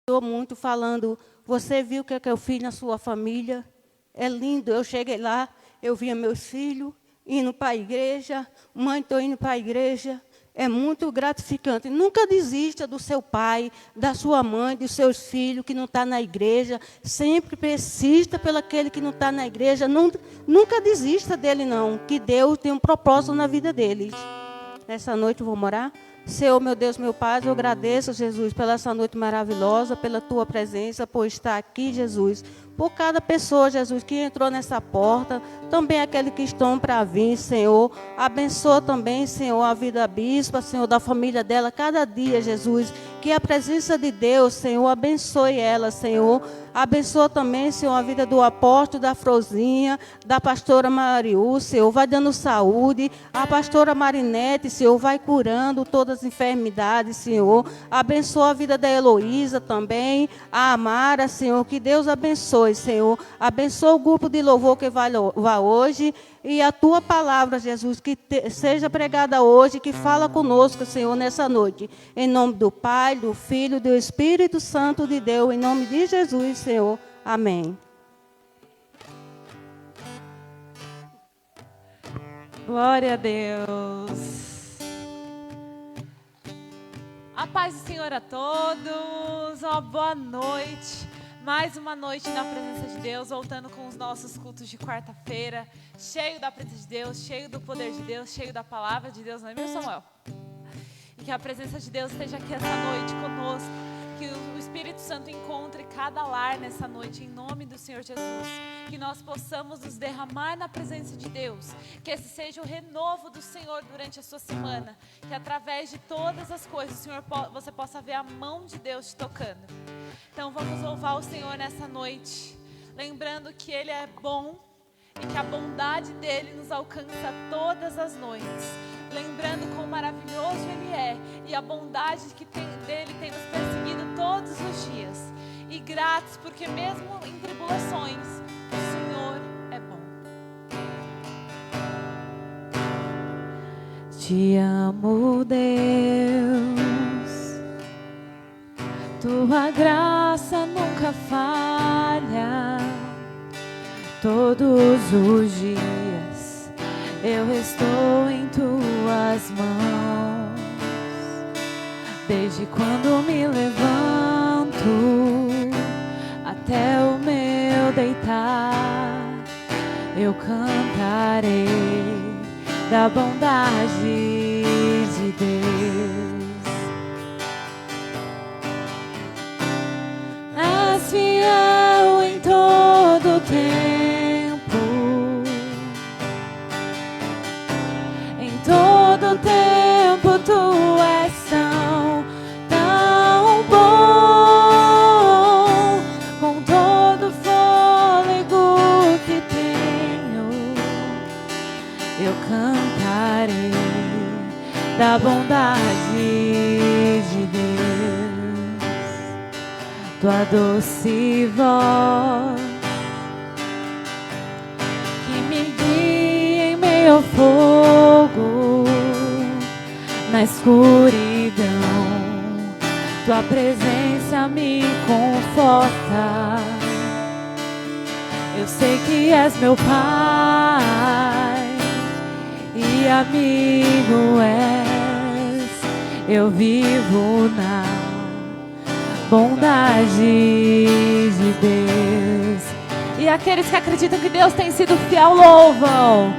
Estou muito falando, você viu o que eu fiz na sua família? É lindo, eu cheguei lá, eu via meus filhos indo para a igreja, mãe, estou indo para a igreja. É muito gratificante. Nunca desista do seu pai, da sua mãe, dos seus filhos que não estão na igreja. Sempre persista pelo aquele que não está na igreja. Nunca desista dele, não, que Deus tem um propósito na vida deles. Nessa noite eu vou morar. Senhor, meu Deus, meu Pai, eu agradeço, Jesus, pela essa noite maravilhosa, pela Tua presença, por estar aqui, Jesus. Por cada pessoa, Jesus, que entrou nessa porta, também aqueles que estão para vir, Senhor. Abençoa também, Senhor, a vida da bispa, Senhor, da família dela, cada dia, Jesus. Que a presença de Deus, Senhor, abençoe ela, Senhor. Abençoa também, Senhor, a vida do apóstolo, da Frozinha, da pastora Mariú, Senhor. Vai dando saúde. A pastora Marinete, Senhor, vai curando todas as enfermidades, Senhor. Abençoa a vida da Heloísa também. A Amara, Senhor. Que Deus abençoe, Senhor. Abençoa o grupo de louvor que vai hoje. E a Tua palavra, Jesus, que seja pregada hoje, que fala conosco, Senhor, nessa noite. Em nome do Pai, do Filho e do Espírito Santo de Deus. Em nome de Jesus, Senhor. Amém. Glória a Deus. A paz do Senhor a todos. Uma boa noite. Mais uma noite na presença de Deus, voltando com os nossos cultos de quarta-feira, cheio da presença de Deus, cheio do poder de Deus, cheio da palavra de Deus, não é mesmo, Samuel? E que a presença de Deus esteja aqui essa noite conosco, que o Espírito Santo encontre cada lar nessa noite, em nome do Senhor Jesus. Que nós possamos nos derramar na presença de Deus, que esse seja o renovo do Senhor durante a sua semana, que através de todas as coisas, Senhor, você possa ver a mão de Deus te tocando. Então vamos louvar o Senhor nessa noite, lembrando que Ele é bom e que a bondade dEle nos alcança todas as noites. Lembrando quão maravilhoso Ele é e a bondade dEle tem nos perseguido todos os dias. E gratos porque mesmo em tribulações, o Senhor é bom. Te amo, Deus. Tua graça nunca falha. Todos os dias eu estou em Tuas mãos. Desde quando me levanto até o meu deitar, eu cantarei da bondade de Deus. És fiel em todo tempo, em todo tempo Tu és tão bom. Com todo fôlego que tenho, eu cantarei da bondade de Deus. Tua doce voz que me guia em meio ao fogo, na escuridão. Tua presença me conforta. Eu sei que és meu Pai e amigo és. Eu vivo na bondade de Deus. E aqueles que acreditam que Deus tem sido fiel, louvam.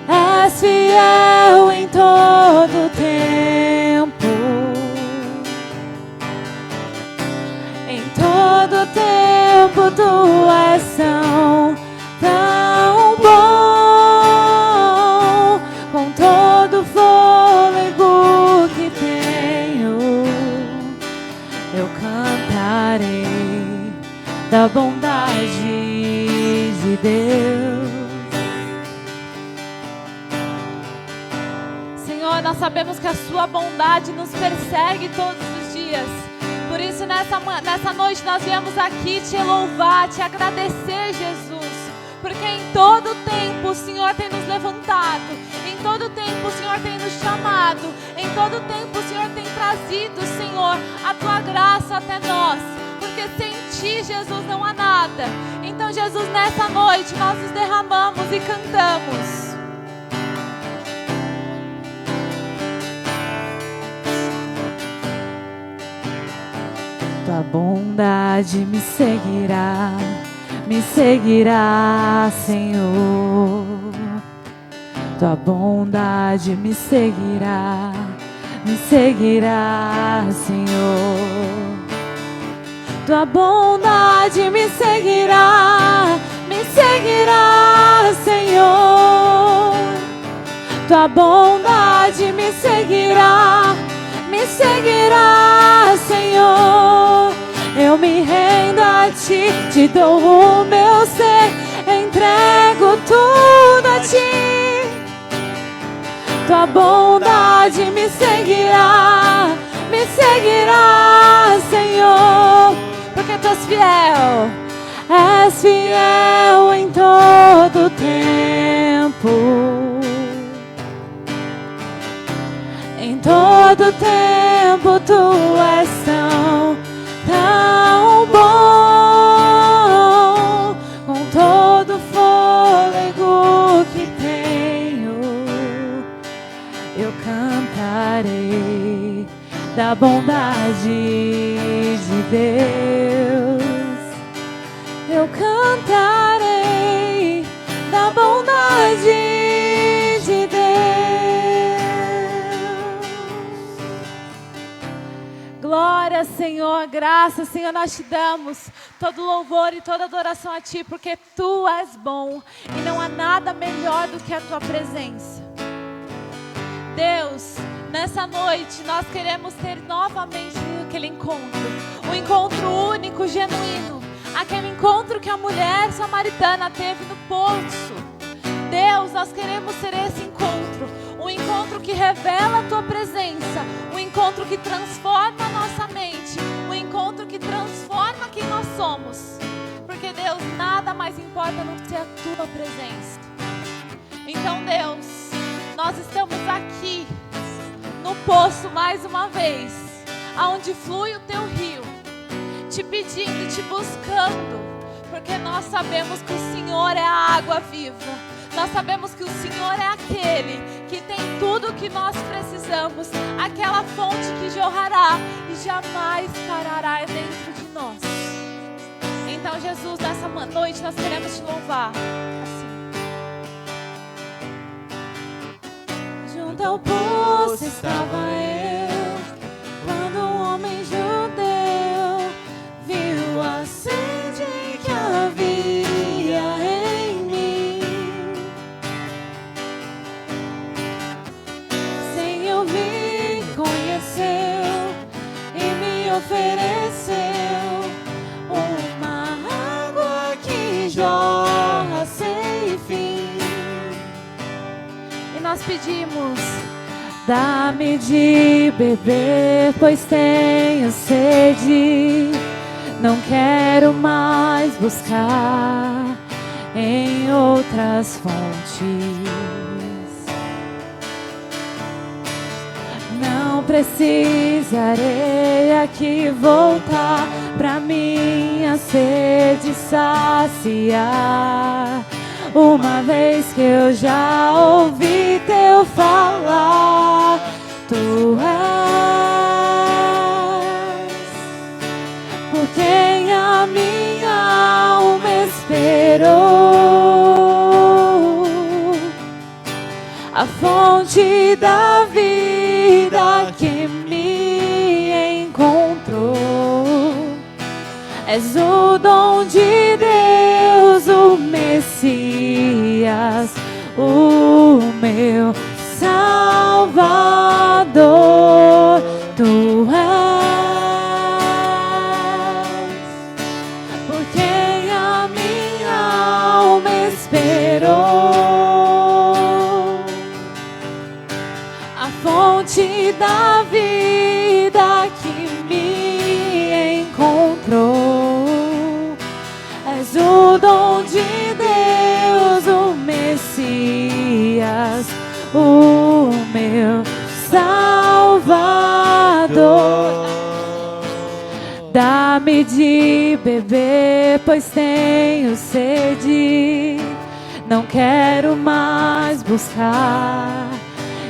És fiel em todo tempo, em todo tempo Tu és tão bom. Com todo fôlego que tenho, eu cantarei da bondade de Deus. Senhor, nós sabemos que a Sua bondade nos persegue todos os dias. Por isso, nessa noite, nós viemos aqui Te louvar, Te agradecer, Jesus. Porque em todo tempo o Senhor tem nos levantado, em todo tempo o Senhor tem nos chamado, em todo tempo o Senhor tem trazido, Senhor, a Tua graça até nós. Por porque sem ti, Jesus, não há nada. Então, Jesus, nessa noite nós nos derramamos e cantamos. Tua bondade me seguirá, Senhor. Tua bondade me seguirá, Senhor. Tua bondade me seguirá, Senhor. Tua bondade me seguirá, Senhor. Eu me rendo a ti, te dou o meu ser, entrego tudo a ti. Tua bondade me seguirá, Senhor. Porque tu és fiel em todo tempo. Em todo tempo tu és tão bom. Com todo fôlego que tenho, eu cantarei da bondade de Deus. Eu cantarei da bondade de Deus. Glória, Senhor, graça, Senhor, nós te damos todo louvor e toda adoração a Ti, porque Tu és bom e não há nada melhor do que a Tua presença. Deus, nessa noite nós queremos ter novamente aquele encontro, um encontro único, genuíno, aquele encontro que a mulher samaritana teve no poço. Deus, nós queremos ter esse encontro, um encontro que revela a Tua presença, um encontro que transforma a nossa mente, um encontro que transforma quem nós somos, porque Deus, nada mais importa do que a Tua presença. Então, Deus, nós estamos aqui no poço mais uma vez, aonde flui o Teu rio, te pedindo, te buscando, porque nós sabemos que o Senhor é a água viva. Nós sabemos que o Senhor é aquele que tem tudo o que nós precisamos, aquela fonte que jorrará e jamais parará dentro de nós. Então, Jesus, nessa noite nós queremos te louvar. Assim. Junto ao poço estava eu, quando um homem judeu viu a sede que havia em mim. Sem eu me conheceu e me ofereceu uma água que jorra sem fim. E nós pedimos: dá-me de beber, pois tenho sede. Não quero mais buscar em outras fontes. Não precisarei aqui voltar pra minha sede saciar. Uma vez que eu já ouvi Teu falar, Tu és por quem a minha alma esperou, a fonte da vida que me encontrou. És o dom de Deus, o Messias, o meu Salvador. Tu és por quem a minha alma esperou, a fonte da vida que me encontrou. És o dom de Deus, o Messias, o meu Salvador. Dá Dá-me de beber, pois tenho sede. Não quero mais buscar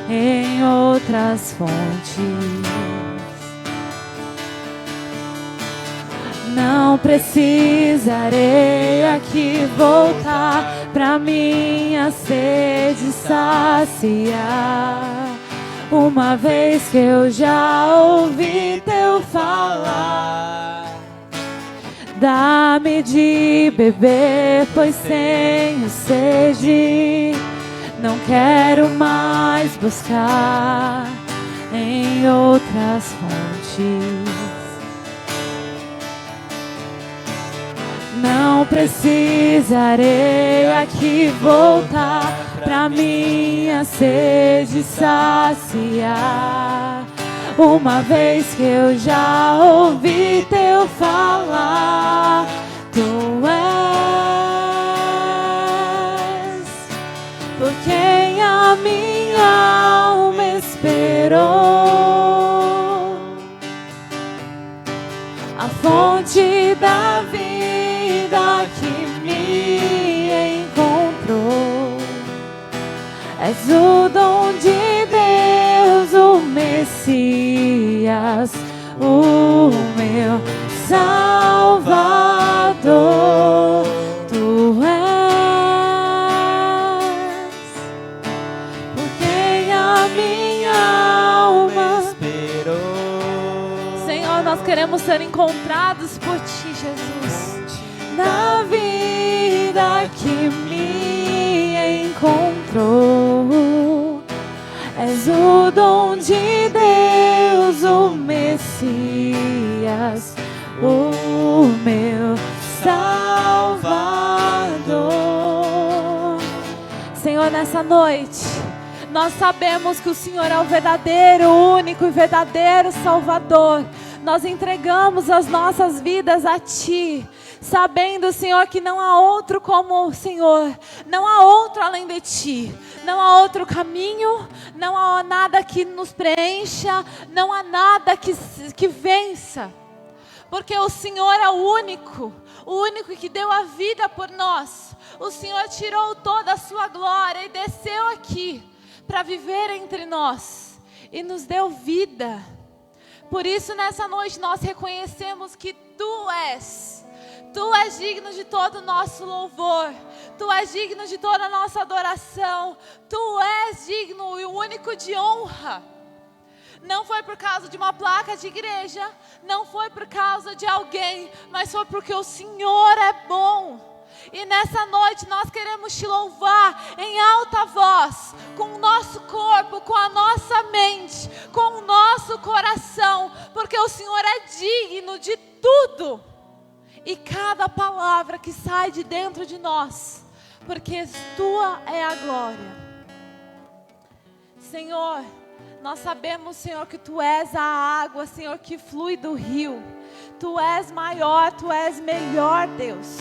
em outras fontes. Não precisarei aqui voltar pra minha sede saciar. Uma vez que eu já ouvi teu falar. Dá-me de beber, pois tenho sede. Não quero mais buscar em outras fontes. Não precisarei aqui voltar pra minha sede saciar. Uma vez que eu já ouvi teu falar. Tu és por quem a minha alma esperou, a fonte da vida que me encontrou. És o dom de Deus, o Messias, o meu Salvador. Tu és por quem a minha alma esperou. Senhor, nós queremos ser encontrados por Ti, Jesus. Na vida que me encontrou, és o dom de Deus, o Messias, o meu Salvador. Senhor, nessa noite, nós sabemos que o Senhor é o verdadeiro, único e verdadeiro Salvador. Nós entregamos as nossas vidas a Ti, sabendo, Senhor, que não há outro como o Senhor, não há outro além de Ti, não há outro caminho, não há nada que nos preencha, não há nada que vença, porque o Senhor é o único que deu a vida por nós. O Senhor tirou toda a sua glória e desceu aqui para viver entre nós e nos deu vida. Por isso, nessa noite, nós reconhecemos que Tu és digno de todo o nosso louvor. Tu és digno de toda a nossa adoração. Tu és digno e único de honra. Não foi por causa de uma placa de igreja, não foi por causa de alguém, mas foi porque o Senhor é bom. E nessa noite nós queremos Te louvar em alta voz, com o nosso corpo, com a nossa mente, com o nosso coração, porque o Senhor é digno de tudo. E cada palavra que sai de dentro de nós, porque Tua é a glória. Senhor, nós sabemos, Senhor, que Tu és a água, Senhor, que flui do rio. Tu és maior, Tu és melhor, Deus.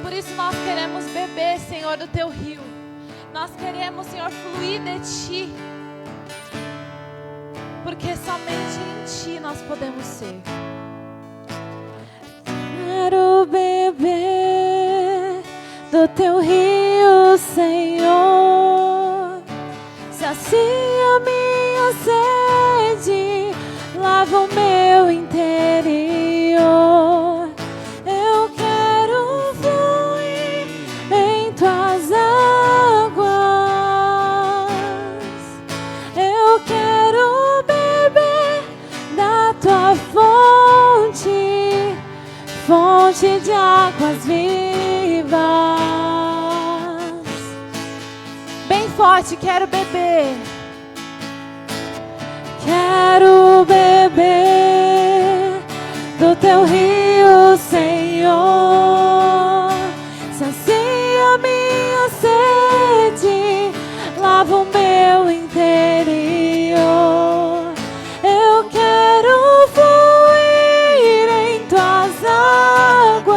Por isso nós queremos beber, Senhor, do Teu rio. Nós queremos, Senhor, fluir de Ti. Porque somente em Ti nós podemos ser. Quero beber do Teu rio, Senhor. Sacia minha sede, lava o meu interior. Eu quero fluir em Tuas águas. Eu quero beber da Tua fonte, fonte de águas vivas. Bem forte, quero beber. Quero beber do Teu rio, Senhor. Sacia minha sede, lava o meu interior. Eu quero fluir em Tuas águas.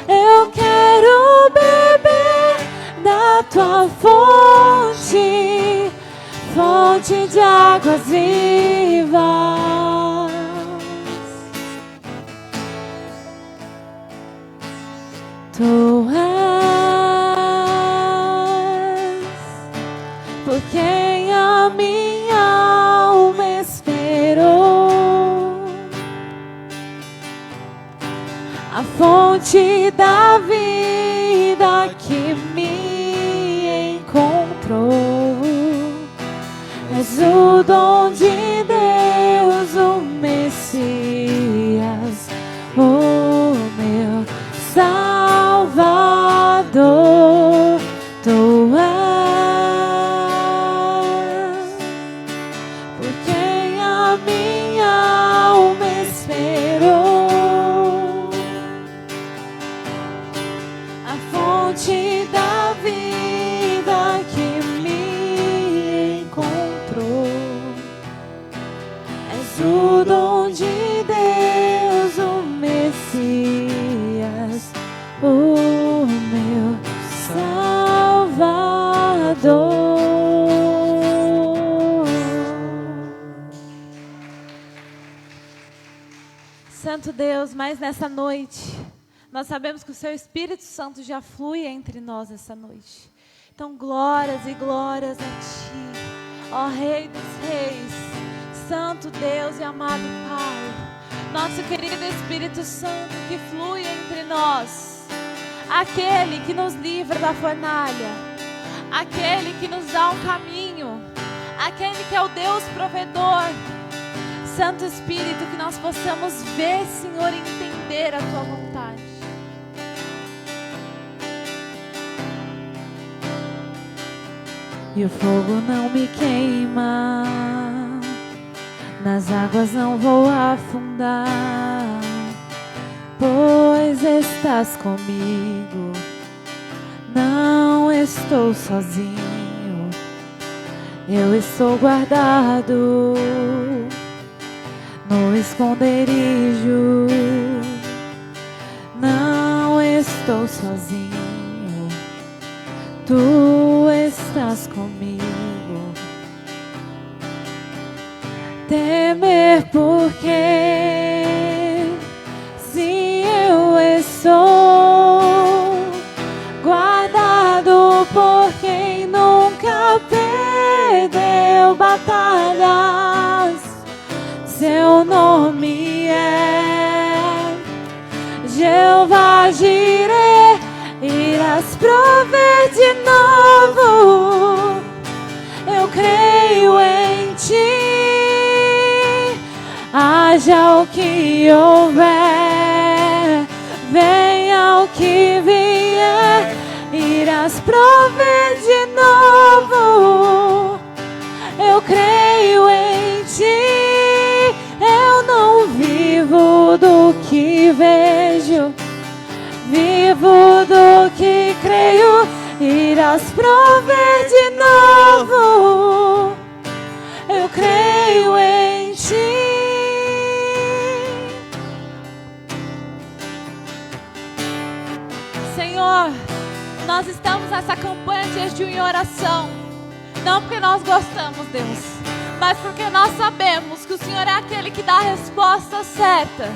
Eu quero beber da Tua fonte, fonte de águas vivas. Tu és por quem a minha alma esperou, a fonte da vida que me encontrou. És o dom de Deus, o Messias, o meu Salvador. Tu és por quem a minha alma esperou, a fonte da vida que me encontrou. És o dom de Deus, o Messias, o meu Salvador. Santo Deus, mas nessa noite, nós sabemos que o Seu Espírito Santo já flui entre nós essa noite. Então, glórias e glórias a Ti, ó Rei dos Reis, Santo Deus e amado Pai, nosso querido Espírito Santo que flui entre nós, aquele que nos livra da fornalha, aquele que nos dá um caminho, aquele que é o Deus provedor. Santo Espírito, que nós possamos ver, Senhor, e entender a Tua vontade. E o fogo não me queima, nas águas não vou afundar, pois estás comigo, não estou sozinho, eu estou guardado no esconderijo, não estou sozinho, Tu estás comigo. Temer porque se eu estou guardado por quem nunca perdeu batalhas, Seu nome é Jeová Jireh, irás prover de novo. Eu creio em Ti, haja o que houver, venha o que vier, irás prover de novo. Eu creio em Ti, eu não vivo do que vejo, vivo do que creio, irás prover de novo. Eu creio em Ti. Senhor, nós estamos nessa campanha de jejum e oração, não porque nós gostamos, Deus, mas porque nós sabemos que o Senhor é aquele que dá a resposta certa,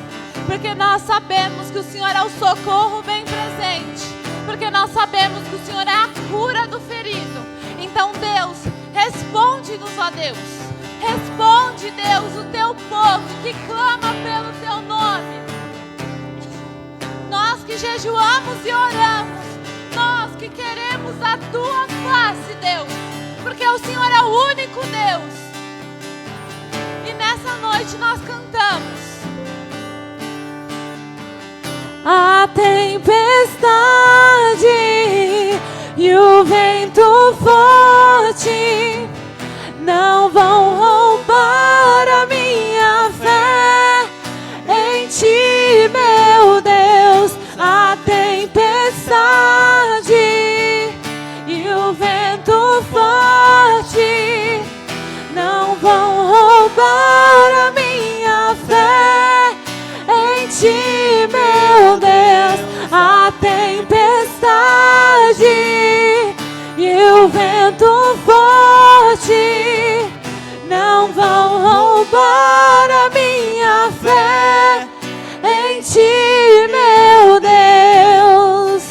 porque nós sabemos que o Senhor é o socorro bem presente, porque nós sabemos que o Senhor é a cura do ferido. Então, Deus, responde-nos, ó Deus, responde, Deus, o Teu povo que clama pelo Teu nome. Nós que jejuamos e oramos, nós que queremos a Tua face, Deus, porque o Senhor é o único Deus. E nessa noite nós cantamos: a tempestade e o vento forte não vão roubar a minha fé em Ti, meu Deus. A tempestade e o vento forte não vão roubar a minha fé em Ti, meu Deus. A tempestade e o vento forte não vão roubar a minha fé em Ti, meu Deus.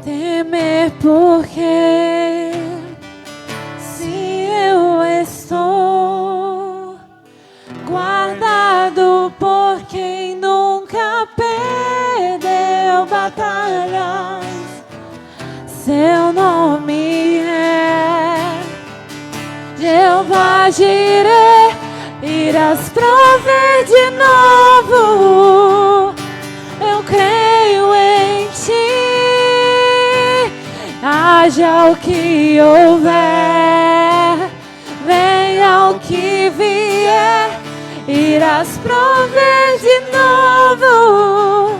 temer porque se eu estou guardado por quem nunca perdeu batalhas, seu nome é Jeová Jireh, irás prover de novo. Eu creio em ti, haja o que houver, venha o que vier, irás prover de novo.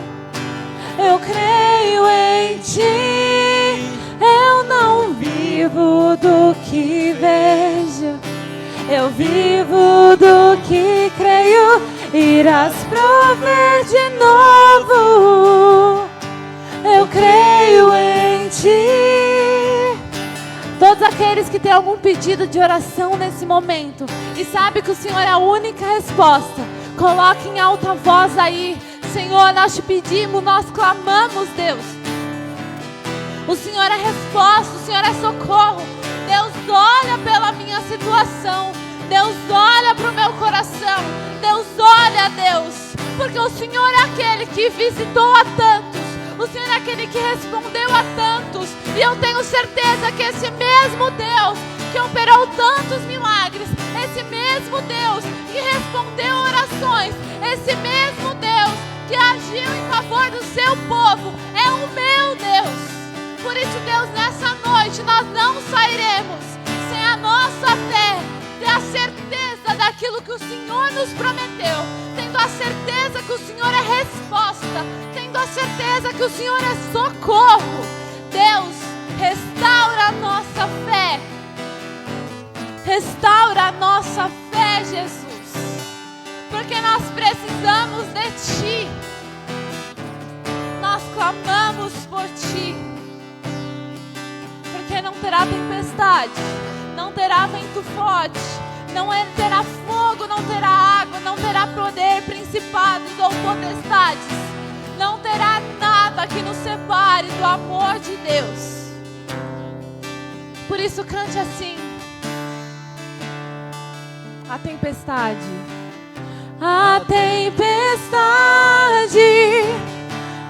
Eu creio em ti, eu não vivo do que vejo, eu vivo do que creio, irás prover de novo. Eu creio em ti. Todos aqueles que têm algum pedido de oração nesse momento e sabem que o Senhor é a única resposta, coloque em alta voz aí: Senhor, nós te pedimos, nós clamamos, Deus. O Senhor é resposta, o Senhor é socorro. Deus olha pela minha situação, Deus olha para o meu coração, Deus olha, Deus, porque o Senhor é aquele que visitou a tantos, o Senhor é aquele que respondeu a tantos, e eu tenho certeza que esse mesmo Deus que operou tantos milagres, esse mesmo Deus que respondeu orações, esse mesmo Deus que agiu em favor do seu povo, é o meu Deus. Por isso, Deus, nessa noite nós não sairemos sem a nossa fé, ter a certeza daquilo que o Senhor nos prometeu, tendo a certeza que o Senhor é resposta, tendo a certeza que o Senhor é socorro. Deus, restaura a nossa fé, restaura a nossa fé, Jesus, porque nós precisamos de Ti, nós clamamos por Ti, porque não terá tempestade, não terá vento forte, não terá fogo, não terá água, não terá poder, principados ou potestades, não terá nada que nos separe do amor de Deus. Por isso cante assim: a tempestade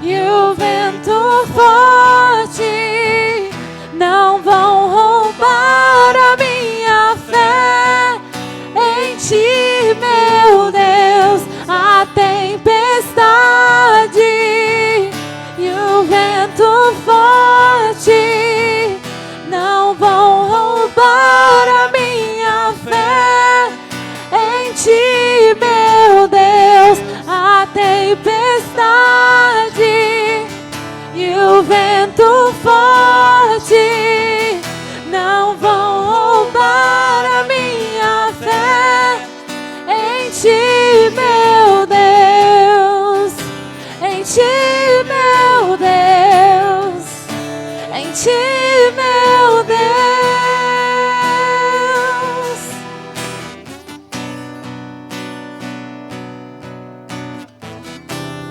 e o vento forte não vão roubar a minha fé em Ti, meu Deus. A tempestade e o vento forte não vão roubar a minha fé em Ti, meu Deus. A tempestade e o vento forte não vão roubar a minha fé em Ti, meu Deus. Em Ti, meu Deus. Em Ti, meu Deus.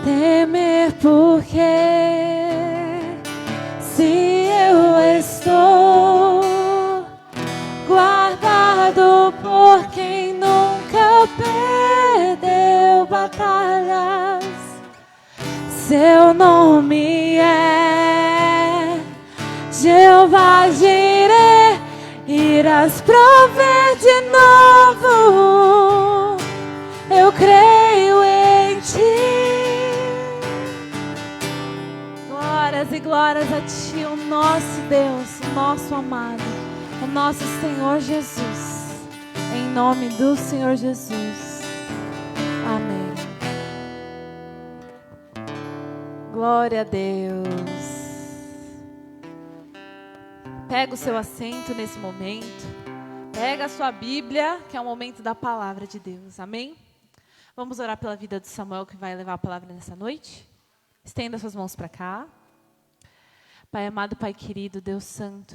Temer porque se eu estou guardado por quem nunca perdeu batalhas, seu nome é Jeová Jireh, irás prover de novo. Eu creio em Ti. Glórias e glórias a Ti, o nosso Deus, o nosso amado, o nosso Senhor Jesus. Em nome do Senhor Jesus. Amém. Glória a Deus. Pega o seu assento nesse momento. Pega a sua Bíblia, que é o momento da palavra de Deus. Amém? Vamos orar pela vida de Samuel, que vai levar a palavra nessa noite. Estenda suas mãos para cá. Pai amado, Pai querido, Deus santo,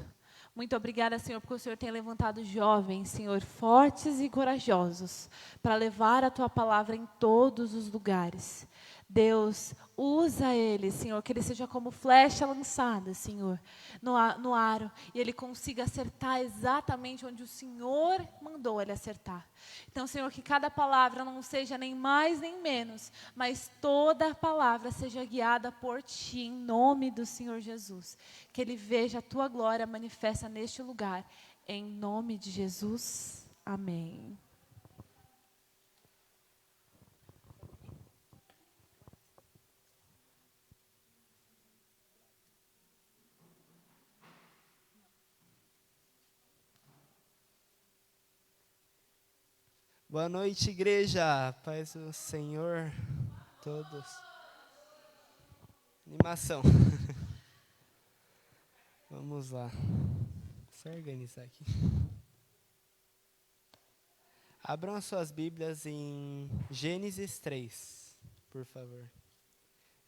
muito obrigada, Senhor, porque o Senhor tem levantado jovens, Senhor, fortes e corajosos, para levar a Tua palavra em todos os lugares. Deus, usa ele, Senhor, que ele seja como flecha lançada, Senhor, no aro, e ele consiga acertar exatamente onde o Senhor mandou ele acertar. Então, Senhor, que cada palavra não seja nem mais nem menos, mas toda palavra seja guiada por Ti, em nome do Senhor Jesus. Que ele veja a Tua glória manifesta neste lugar, em nome de Jesus. Amém. Boa noite, igreja. Paz do Senhor, todos. Animação. Vamos lá. Só organizar aqui. Abram as suas Bíblias em Gênesis 3, por favor.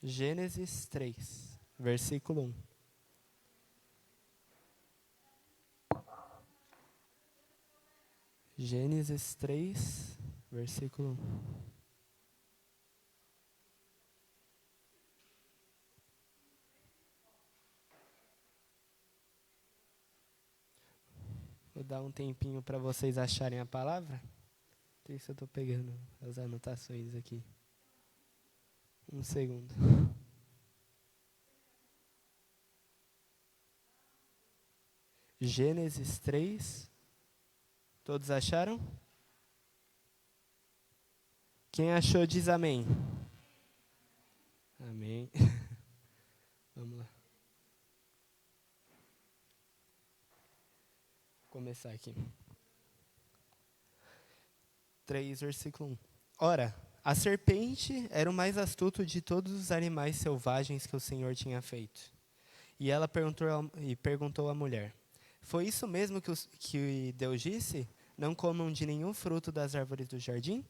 Gênesis 3, versículo 1. Gênesis 3, versículo 1. Vou dar um tempinho para vocês acharem a palavra. Não sei se eu estou pegando as anotações aqui. Um segundo. Gênesis 3. Todos acharam? Quem achou diz amém. Amém. Vamos lá. Vou começar aqui. 3, versículo 1. Ora, a serpente era o mais astuto de todos os animais selvagens que o Senhor tinha feito. E ela perguntou à mulher: foi isso mesmo que Deus disse? Não comam de nenhum fruto das árvores do jardim?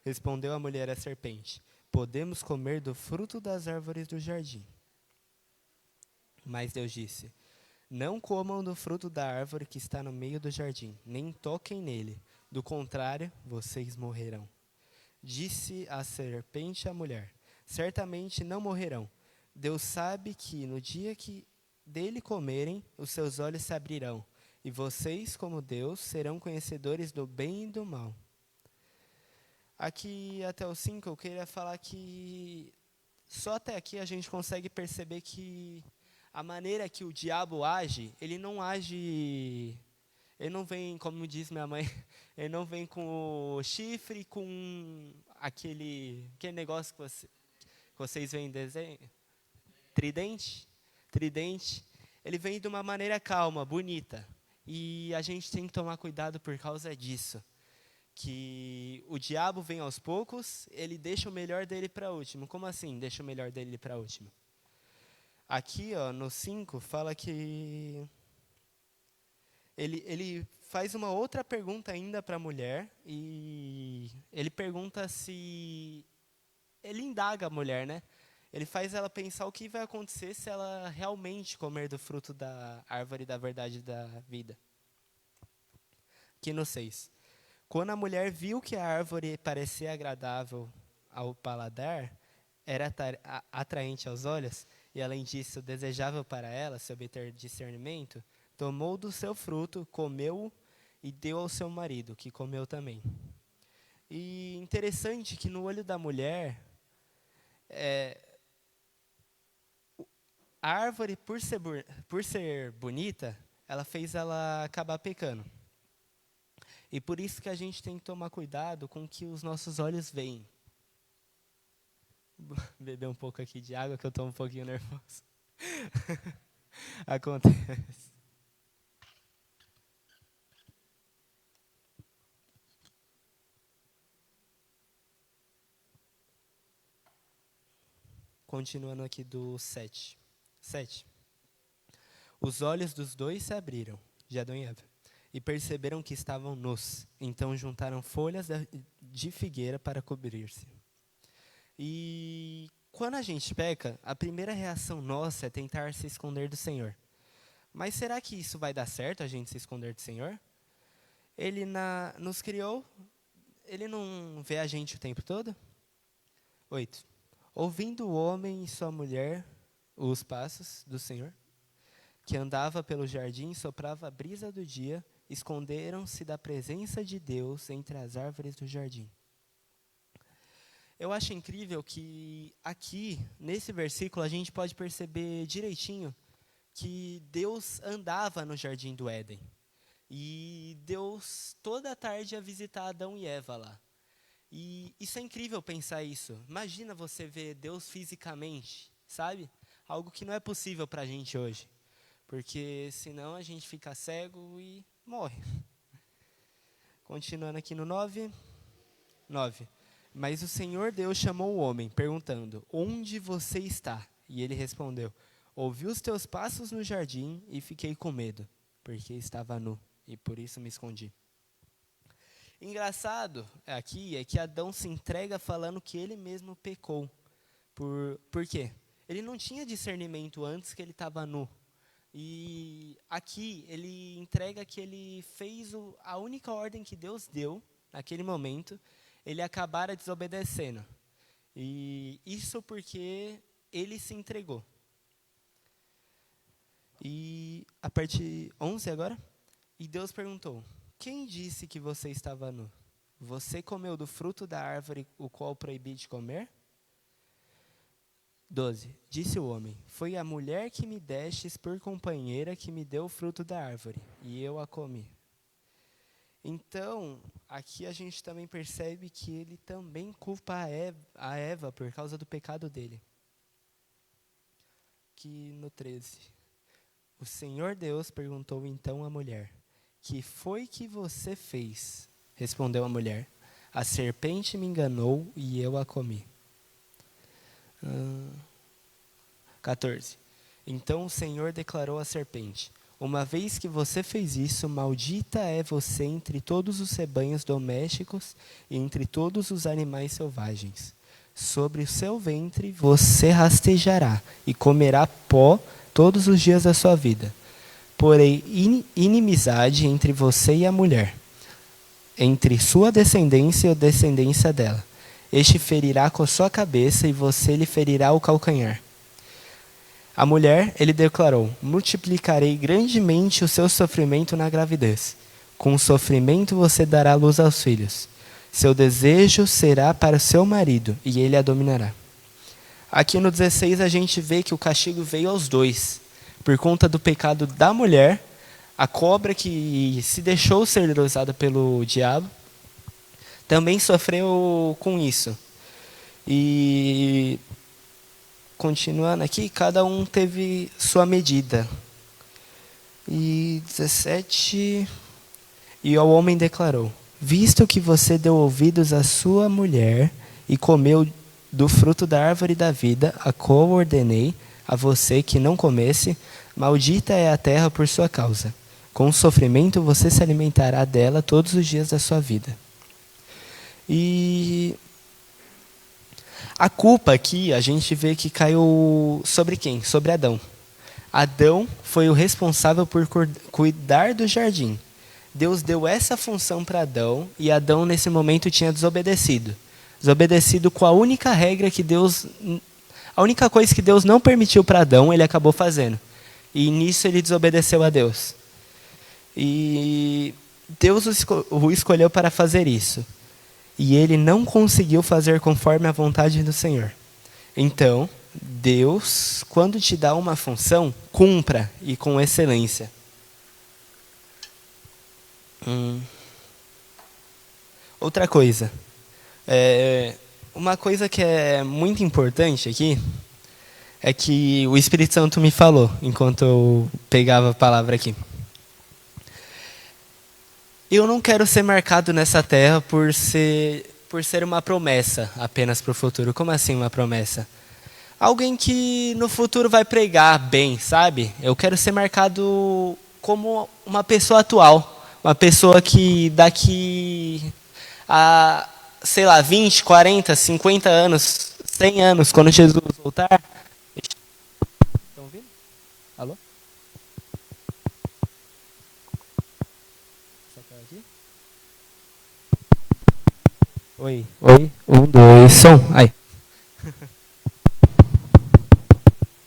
Respondeu a mulher à serpente: podemos comer do fruto das árvores do jardim. Mas Deus disse: não comam do fruto da árvore que está no meio do jardim, nem toquem nele. Do contrário, vocês morrerão. Disse a serpente à mulher: certamente não morrerão. Deus sabe que no dia que dele comerem, os seus olhos se abrirão, e vocês, como Deus, serão conhecedores do bem e do mal. Aqui até o 5, eu queria falar que só até aqui a gente consegue perceber que a maneira que o diabo age, ele não vem, como diz minha mãe, ele não vem com o chifre, com aquele negócio que vocês veem em desenho, tridente. Ele vem de uma maneira calma, bonita. E a gente tem que tomar cuidado por causa disso. Que o diabo vem aos poucos, ele deixa o melhor dele para último. Como assim, deixa o melhor dele para último? Aqui, no 5, fala que ele faz uma outra pergunta ainda para a mulher. E ele pergunta se... Ele indaga a mulher, né? Ele faz ela pensar o que vai acontecer se ela realmente comer do fruto da árvore da verdade da vida. Aqui no 6. Quando a mulher viu que a árvore parecia agradável ao paladar, era atraente aos olhos, e além disso desejável para ela, se obter discernimento, tomou do seu fruto, comeu e deu ao seu marido, que comeu também. E interessante que no olho da mulher, a árvore, por ser bonita, ela fez ela acabar pecando. E por isso que a gente tem que tomar cuidado com o que os nossos olhos veem. Beber um pouco aqui de água, que eu estou um pouquinho nervoso. Acontece. Continuando aqui do 7. 7. Os olhos dos dois se abriram, de Adão e Eva, e perceberam que estavam nus. Então juntaram folhas de figueira para cobrir-se. E quando a gente peca, a primeira reação nossa é tentar se esconder do Senhor. Mas será que isso vai dar certo, a gente se esconder do Senhor? Ele nos criou, ele não vê a gente o tempo todo? 8. Ouvindo o homem e sua mulher os passos do Senhor, que andava pelo jardim e soprava a brisa do dia, esconderam-se da presença de Deus entre as árvores do jardim. Eu acho incrível que aqui, nesse versículo, a gente pode perceber direitinho que Deus andava no jardim do Éden. E Deus, toda tarde, ia visitar Adão e Eva lá. E isso é incrível pensar isso. Imagina você ver Deus fisicamente, sabe? Algo que não é possível para a gente hoje. Porque senão a gente fica cego e morre. Continuando aqui no 9. Mas o Senhor Deus chamou o homem, perguntando, onde você está? E ele respondeu, ouvi os teus passos no jardim e fiquei com medo, porque estava nu, e por isso me escondi. Engraçado aqui é que Adão se entrega falando que ele mesmo pecou. Por quê? Ele não tinha discernimento antes que ele estava nu. E aqui ele entrega que ele fez a única ordem que Deus deu, naquele momento, ele acabara desobedecendo. E isso porque ele se entregou. E a parte 11 agora. E Deus perguntou, quem disse que você estava nu? Você comeu do fruto da árvore o qual proibi de comer? 12. Disse o homem, foi a mulher que me destes por companheira que me deu o fruto da árvore, e eu a comi. Então, aqui a gente também percebe que ele também culpa a Eva por causa do pecado dele. Aqui no 13. O Senhor Deus perguntou então à mulher, que foi que você fez? Respondeu a mulher, a serpente me enganou e eu a comi. 14. Então o Senhor declarou à serpente, uma vez que você fez isso, maldita é você entre todos os rebanhos domésticos e entre todos os animais selvagens. Sobre o seu ventre você rastejará e comerá pó todos os dias da sua vida. Porém, inimizade entre você e a mulher, entre sua descendência e a descendência dela. Este ferirá com a sua cabeça e você lhe ferirá o calcanhar. A mulher, ele declarou, multiplicarei grandemente o seu sofrimento na gravidez. Com o sofrimento você dará luz aos filhos. Seu desejo será para o seu marido, e ele a dominará. Aqui no 16 a gente vê que o castigo veio aos dois. Por conta do pecado da mulher, a cobra que se deixou ser usada pelo diabo, também sofreu com isso. E continuando aqui, cada um teve sua medida. E 17, e ao homem declarou, visto que você deu ouvidos à sua mulher e comeu do fruto da árvore da vida, a qual ordenei a você que não comesse, maldita é a terra por sua causa. Com sofrimento você se alimentará dela todos os dias da sua vida. E a culpa aqui, a gente vê que caiu sobre quem? Sobre Adão. Adão foi o responsável por cuidar do jardim. Deus deu essa função para Adão, e Adão nesse momento tinha desobedecido. Desobedecido com a única regra que Deus... A única coisa que Deus não permitiu para Adão, ele acabou fazendo. E nisso ele desobedeceu a Deus. E Deus o escolheu para fazer isso. E ele não conseguiu fazer conforme a vontade do Senhor. Então, Deus, quando te dá uma função, cumpra e com excelência. Outra coisa. Uma coisa que é muito importante aqui é que o Espírito Santo me falou enquanto eu pegava a palavra aqui. Eu não quero ser marcado nessa terra por ser uma promessa apenas para o futuro. Como assim uma promessa? Alguém que no futuro vai pregar bem, sabe? Eu quero ser marcado como uma pessoa atual. Uma pessoa que daqui a, 20, 40, 50 anos, 100 anos, quando Jesus voltar... Estão ouvindo? Alô? Oi. 1, 2, som. Aí.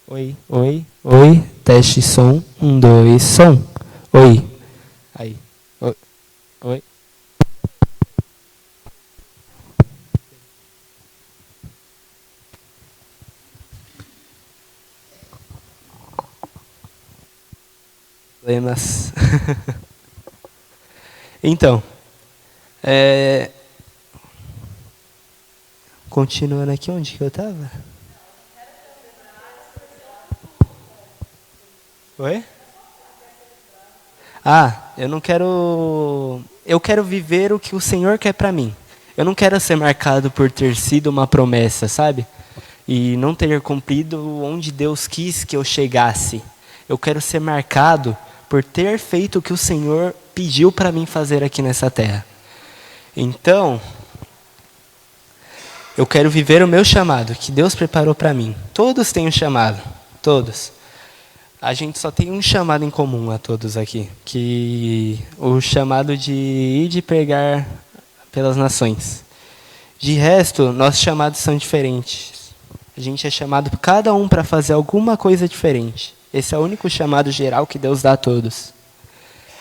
Oi, oi, oi. Teste som. 1, 2, som. Oi. Aí. Oi. Oi. Problemas. Então, continuando aqui, onde que eu estava? Oi? Eu não quero... Eu quero viver o que o Senhor quer para mim. Eu não quero ser marcado por ter sido uma promessa, sabe? E não ter cumprido onde Deus quis que eu chegasse. Eu quero ser marcado por ter feito o que o Senhor pediu para mim fazer aqui nessa terra. Então, eu quero viver o meu chamado, que Deus preparou para mim. Todos têm um chamado, todos. A gente só tem um chamado em comum a todos aqui, que o chamado de ir de pregar pelas nações. De resto, nossos chamados são diferentes. A gente é chamado cada um para fazer alguma coisa diferente. Esse é o único chamado geral que Deus dá a todos.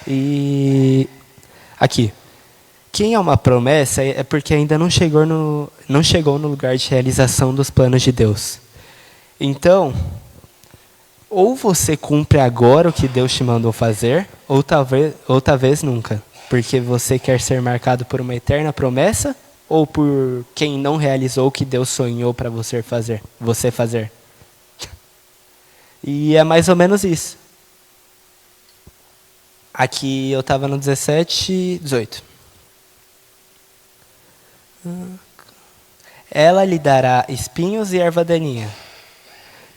E aqui, quem é uma promessa é porque ainda não chegou no lugar de realização dos planos de Deus. Então, ou você cumpre agora o que Deus te mandou fazer, ou talvez nunca. Porque você quer ser marcado por uma eterna promessa, ou por quem não realizou o que Deus sonhou para você fazer. E é mais ou menos isso. Aqui eu estava no 17, 18. Ela lhe dará espinhos e erva daninha,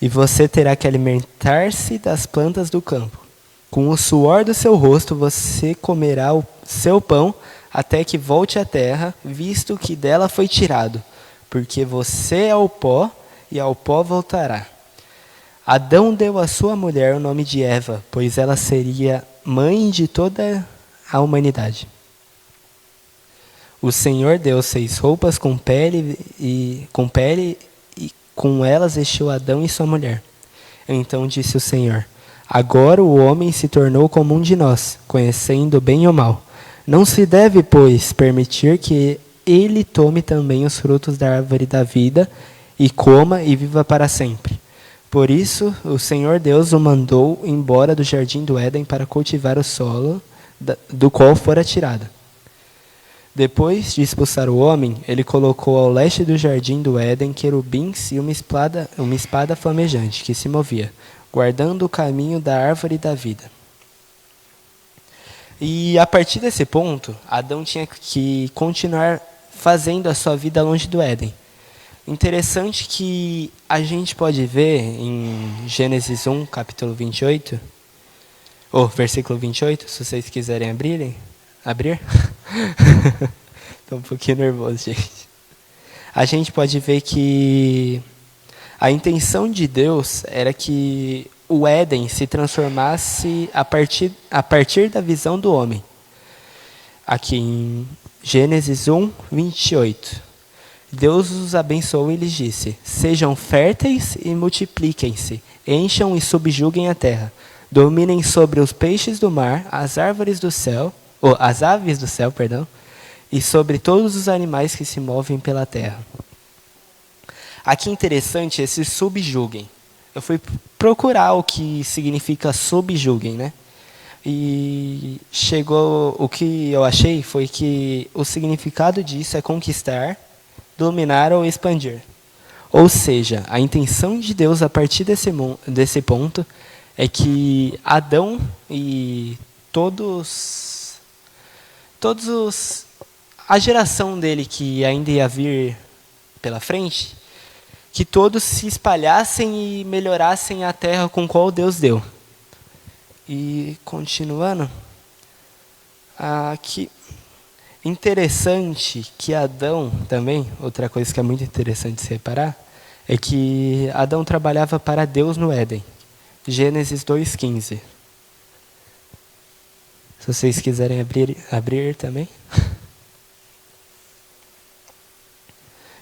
e você terá que alimentar-se das plantas do campo. Com o suor do seu rosto você comerá o seu pão até que volte à terra, visto que dela foi tirado, porque você é o pó e ao pó voltará. Adão deu à sua mulher o nome de Eva, pois ela seria mãe de toda a humanidade. O Senhor Deus fez roupas com pele e com elas vestiu Adão e sua mulher. Então disse o Senhor: agora o homem se tornou como um de nós, conhecendo o bem e o mal. Não se deve, pois, permitir que ele tome também os frutos da árvore da vida e coma e viva para sempre. Por isso, o Senhor Deus o mandou embora do jardim do Éden para cultivar o solo do qual fora tirado. Depois de expulsar o homem, ele colocou ao leste do jardim do Éden querubins e uma espada flamejante que se movia, guardando o caminho da árvore da vida. E a partir desse ponto, Adão tinha que continuar fazendo a sua vida longe do Éden. Interessante que a gente pode ver em Gênesis 1, capítulo 28, ou versículo 28, se vocês quiserem abrir? Estou um pouquinho nervoso, gente. A gente pode ver que a intenção de Deus era que o Éden se transformasse a partir da visão do homem. Aqui em Gênesis 1, 28. Deus os abençoou e lhes disse: sejam férteis e multipliquem-se, encham e subjuguem a terra, dominem sobre os peixes do mar, as aves do céu, e sobre todos os animais que se movem pela terra. Aqui interessante esse subjuguem. Eu fui procurar o que significa subjuguem, né? E o que eu achei foi que o significado disso é conquistar, dominar ou expandir. Ou seja, a intenção de Deus a partir desse ponto é que Adão e a geração dele que ainda ia vir pela frente, que todos se espalhassem e melhorassem a terra com qual Deus deu. E continuando, aqui interessante que Adão também, outra coisa que é muito interessante se reparar, é que Adão trabalhava para Deus no Éden. Gênesis 2:15. Se vocês quiserem abrir também.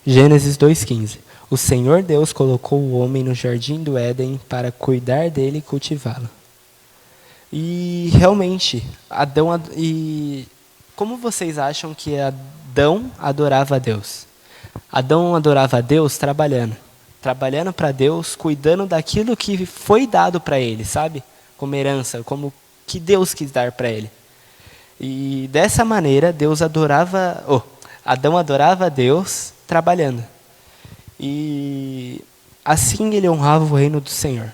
Gênesis 2:15. O Senhor Deus colocou o homem no jardim do Éden para cuidar dele e cultivá-lo. E realmente, e como vocês acham que Adão adorava a Deus? Adão adorava a Deus trabalhando para Deus, cuidando daquilo que foi dado para ele, sabe? Como herança, como que Deus quis dar para ele. E dessa maneira, Adão adorava a Deus trabalhando. E assim ele honrava o reino do Senhor.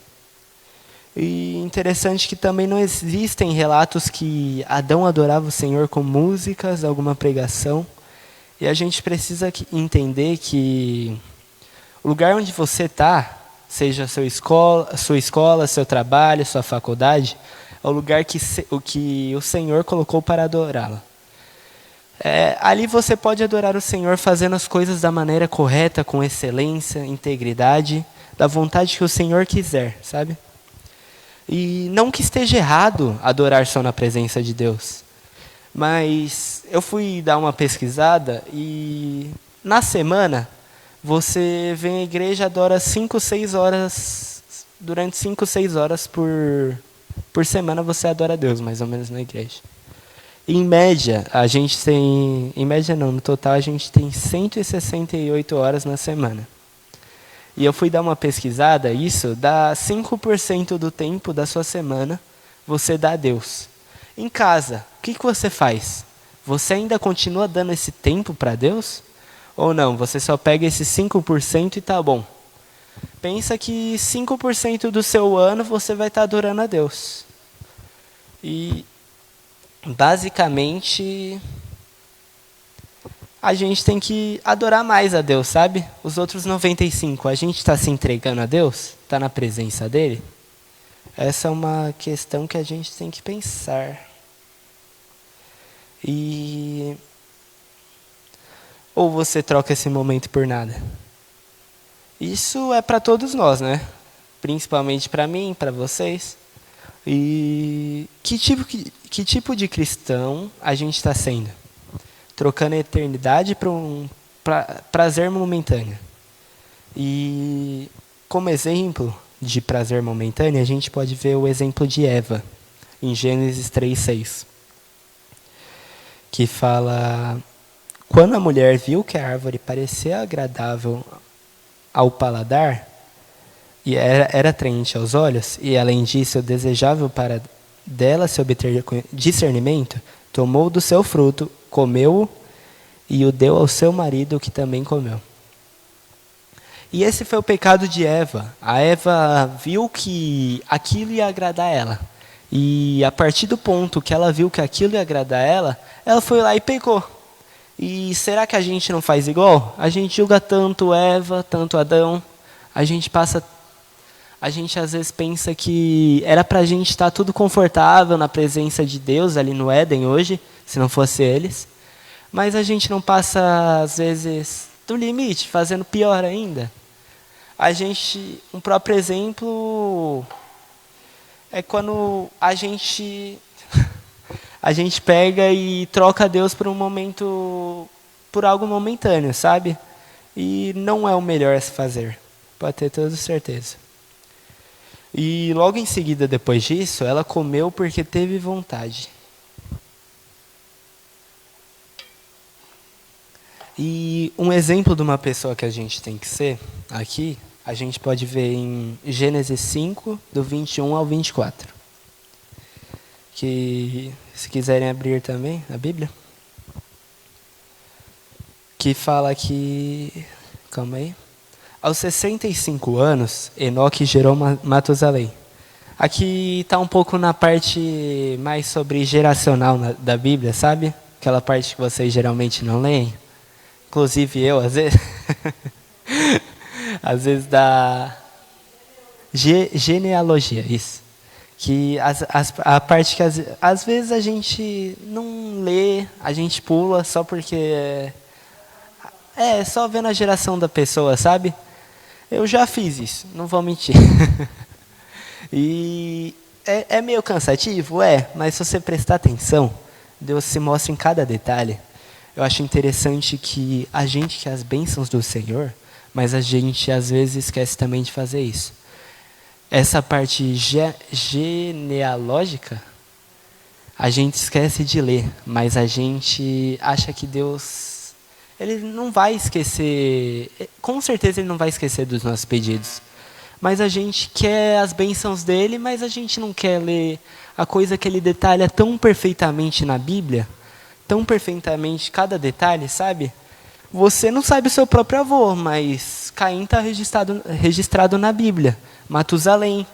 E interessante que também não existem relatos que Adão adorava o Senhor com músicas, alguma pregação. E a gente precisa entender que o lugar onde você está, seja sua escola, seu trabalho, sua faculdade, é o lugar que o Senhor colocou para adorá-lo. Ali você pode adorar o Senhor fazendo as coisas da maneira correta, com excelência, integridade, da vontade que o Senhor quiser, sabe? E não que esteja errado adorar só na presença de Deus. Mas eu fui dar uma pesquisada e na semana você vem à igreja e adora 5, 6 horas. Durante 5, 6 horas por semana você adora a Deus, mais ou menos, na igreja. Em média, no total a gente tem 168 horas na semana. E eu fui dar uma pesquisada, isso dá 5% do tempo da sua semana você dá a Deus. Em casa, o que você faz? Você ainda continua dando esse tempo para Deus? Ou não, você só pega esse 5% e tá bom. Pensa que 5% do seu ano você vai estar adorando a Deus. E basicamente a gente tem que adorar mais a Deus, sabe? Os outros 95%, a gente está se entregando a Deus? Está na presença dele? Essa é uma questão que a gente tem que pensar. Ou você troca esse momento por nada? Isso é para todos nós, né? Principalmente para mim, para vocês. E que tipo de cristão a gente está sendo? Trocando a eternidade por prazer momentâneo. E como exemplo de prazer momentâneo, a gente pode ver o exemplo de Eva, em Gênesis 3:6. Que fala: quando a mulher viu que a árvore parecia agradável ao paladar, e era atraente aos olhos, e além disso desejável para dela se obter discernimento, tomou do seu fruto, comeu-o e o deu ao seu marido, que também comeu. E esse foi o pecado de Eva. A Eva viu que aquilo ia agradar ela. E a partir do ponto que ela viu que aquilo ia agradar ela foi lá e pecou. E será que a gente não faz igual? A gente julga tanto Eva, tanto Adão. A gente às vezes pensa que era pra gente estar tudo confortável na presença de Deus ali no Éden hoje, se não fosse eles. Mas a gente não passa, às vezes, do limite, fazendo pior ainda. Um próprio exemplo é quando a gente pega e troca Deus por algo momentâneo, sabe? E não é o melhor a se fazer, pode ter toda certeza. E logo em seguida, depois disso, ela comeu porque teve vontade. E um exemplo de uma pessoa que a gente tem que ser, aqui, a gente pode ver em Gênesis 5, do 21 ao 24. Que, se quiserem abrir também a Bíblia. Que fala que... Calma aí. Aos 65 anos, Enoque gerou Matusalém. Aqui está um pouco na parte mais sobre geracional da Bíblia, sabe? Aquela parte que vocês geralmente não leem. Inclusive eu, às vezes. Às vezes da genealogia, isso. Que a parte que às vezes a gente não lê, a gente pula só porque... só vendo a geração da pessoa, sabe? Eu já fiz isso, não vou mentir. E é meio cansativo, mas se você prestar atenção, Deus se mostra em cada detalhe. Eu acho interessante que a gente quer as bênçãos do Senhor, mas a gente às vezes esquece também de fazer isso. Essa parte genealógica, a gente esquece de ler, mas a gente acha que Deus, ele não vai esquecer, com certeza ele não vai esquecer dos nossos pedidos. Mas a gente quer as bênçãos dele, mas a gente não quer ler a coisa que ele detalha tão perfeitamente na Bíblia, tão perfeitamente cada detalhe, sabe? Você não sabe o seu próprio avô, mas Caim está registrado na Bíblia. Matusalém.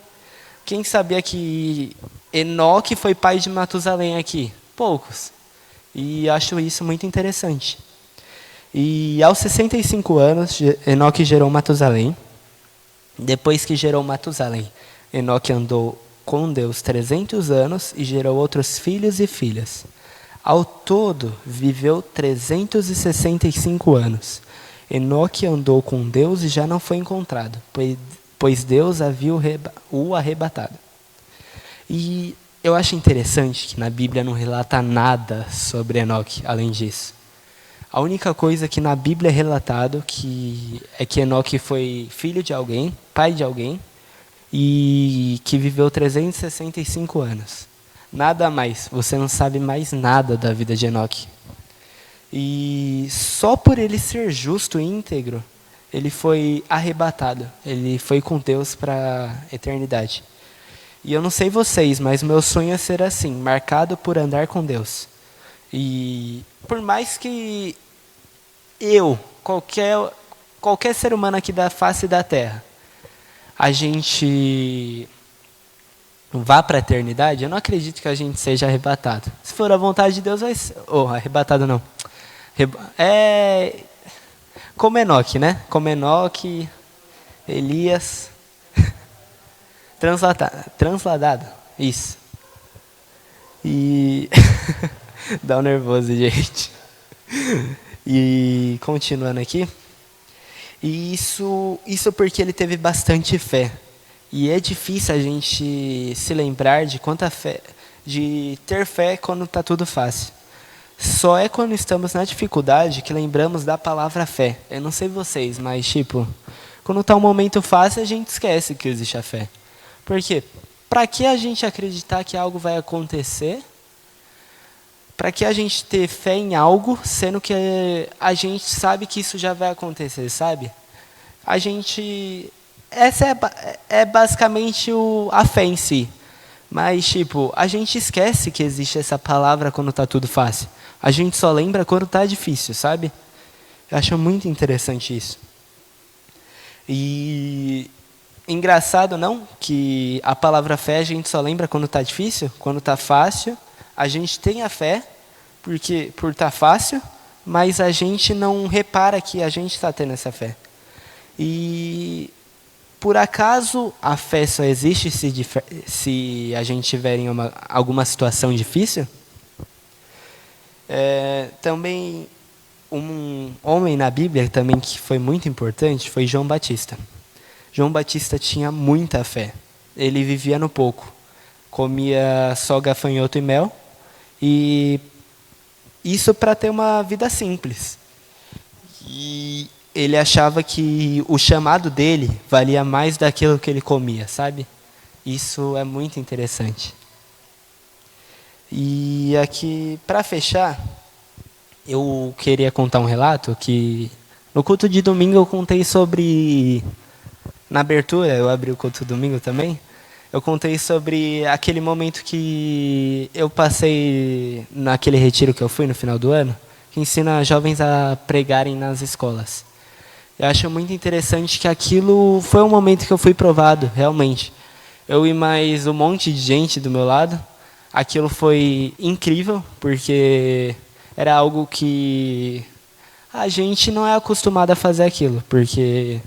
Quem sabia que Enoque foi pai de Matusalém aqui? Poucos. E acho isso muito interessante. E aos 65 anos, Enoque gerou Matusalém. Depois que gerou Matusalém, Enoque andou com Deus 300 anos e gerou outros filhos e filhas. Ao todo, viveu 365 anos. Enoque andou com Deus e já não foi encontrado, pois Deus havia o arrebatado. E eu acho interessante que na Bíblia não relata nada sobre Enoque, além disso. A única coisa que na Bíblia é relatado é que Enoque foi filho de alguém, pai de alguém, e que viveu 365 anos. Nada mais, você não sabe mais nada da vida de Enoque. E só por ele ser justo e íntegro, ele foi arrebatado, ele foi com Deus para a eternidade. E eu não sei vocês, mas meu sonho é ser assim, marcado por andar com Deus. E por mais que qualquer ser humano aqui da face da Terra, a gente vá para a eternidade, eu não acredito que a gente seja arrebatado. Se for a vontade de Deus, vai ser... arrebatado não. Como Enoque, né? Como Enoque, Elias... Transladado. Isso. E... Dá um nervoso, gente. E continuando aqui. E isso porque ele teve bastante fé. E é difícil a gente se lembrar de quanta fé, de ter fé quando está tudo fácil. Só é quando estamos na dificuldade que lembramos da palavra fé. Eu não sei vocês, mas quando está um momento fácil, a gente esquece que existe a fé. Por quê? Para que a gente acreditar que algo vai acontecer? Para que a gente ter fé em algo, sendo que a gente sabe que isso já vai acontecer, sabe? Essa é basicamente a fé em si. Mas, a gente esquece que existe essa palavra quando está tudo fácil. A gente só lembra quando está difícil, sabe? Eu acho muito interessante isso. E engraçado, não? Que a palavra fé a gente só lembra quando está difícil, quando está fácil. A gente tem a fé por estar fácil, mas a gente não repara que a gente está tendo essa fé. E por acaso a fé só existe se a gente tiver em alguma situação difícil? Também um homem na Bíblia também que foi muito importante foi João Batista. João Batista tinha muita fé. Ele vivia no pouco. Comia só gafanhoto e mel. E isso para ter uma vida simples. E ele achava que o chamado dele valia mais daquilo que ele comia, sabe? Isso é muito interessante. E aqui, para fechar, eu queria contar um relato que no culto de domingo eu contei sobre... Na abertura, eu abri o culto domingo também, eu contei sobre aquele momento que eu passei naquele retiro que eu fui no final do ano, que ensina jovens a pregarem nas escolas. Eu acho muito interessante que aquilo foi um momento que eu fui provado, realmente. Eu e mais um monte de gente do meu lado, aquilo foi incrível, porque era algo que a gente não é acostumado a fazer aquilo, porque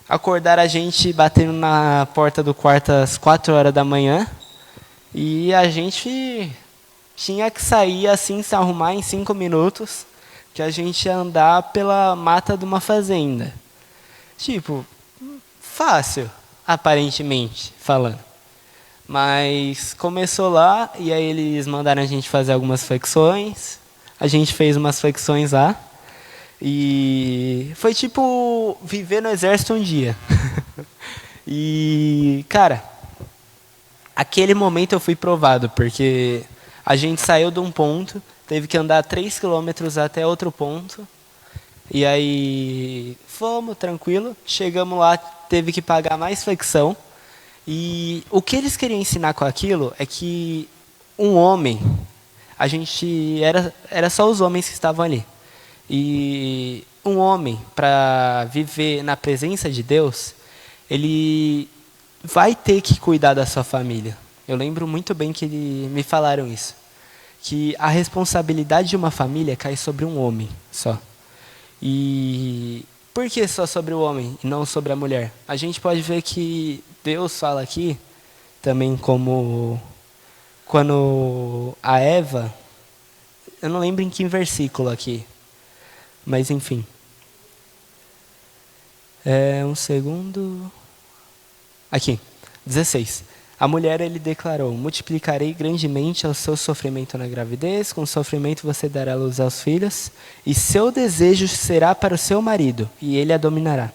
acordaram a gente batendo na porta do quarto às 4 horas da manhã e a gente tinha que sair assim, se arrumar em 5 minutos, que a gente ia andar pela mata de uma fazenda. Fácil, aparentemente, falando. Mas começou lá, e aí eles mandaram a gente fazer algumas flexões, a gente fez umas flexões lá, E foi tipo viver no exército um dia. E, cara, aquele momento eu fui provado, porque a gente saiu de um ponto, teve que andar 3 quilômetros até outro ponto. E aí fomos, tranquilo, chegamos lá, teve que pagar mais flexão. E o que eles queriam ensinar com aquilo é que um homem, a gente era só os homens que estavam ali. E um homem, para viver na presença de Deus, ele vai ter que cuidar da sua família. Eu lembro muito bem que me falaram isso. Que a responsabilidade de uma família cai sobre um homem só. E por que só sobre o homem e não sobre a mulher? A gente pode ver que Deus fala aqui, também como quando a Eva, eu não lembro em que versículo aqui, mas enfim. Um segundo. Aqui, 16. A mulher, ele declarou: multiplicarei grandemente o seu sofrimento na gravidez, com sofrimento você dará luz aos filhos, e seu desejo será para o seu marido, e ele a dominará.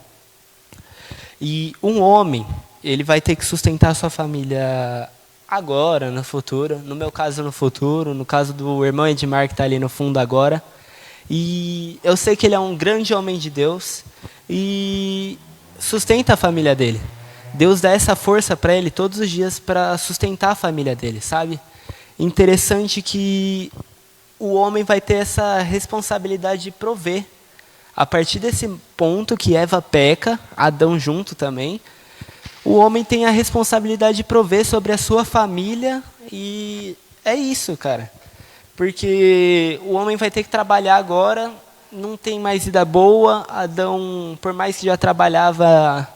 E um homem, ele vai ter que sustentar a sua família agora, no futuro, no meu caso no futuro, no caso do irmão Edmar que está ali no fundo agora. E eu sei que ele é um grande homem de Deus e sustenta a família dele. Deus dá essa força para ele todos os dias para sustentar a família dele, sabe? Interessante que o homem vai ter essa responsabilidade de prover. A partir desse ponto que Eva peca, Adão junto também, o homem tem a responsabilidade de prover sobre a sua família e é isso, cara. Porque o homem vai ter que trabalhar agora, não tem mais vida boa, Adão, por mais que já trabalhava,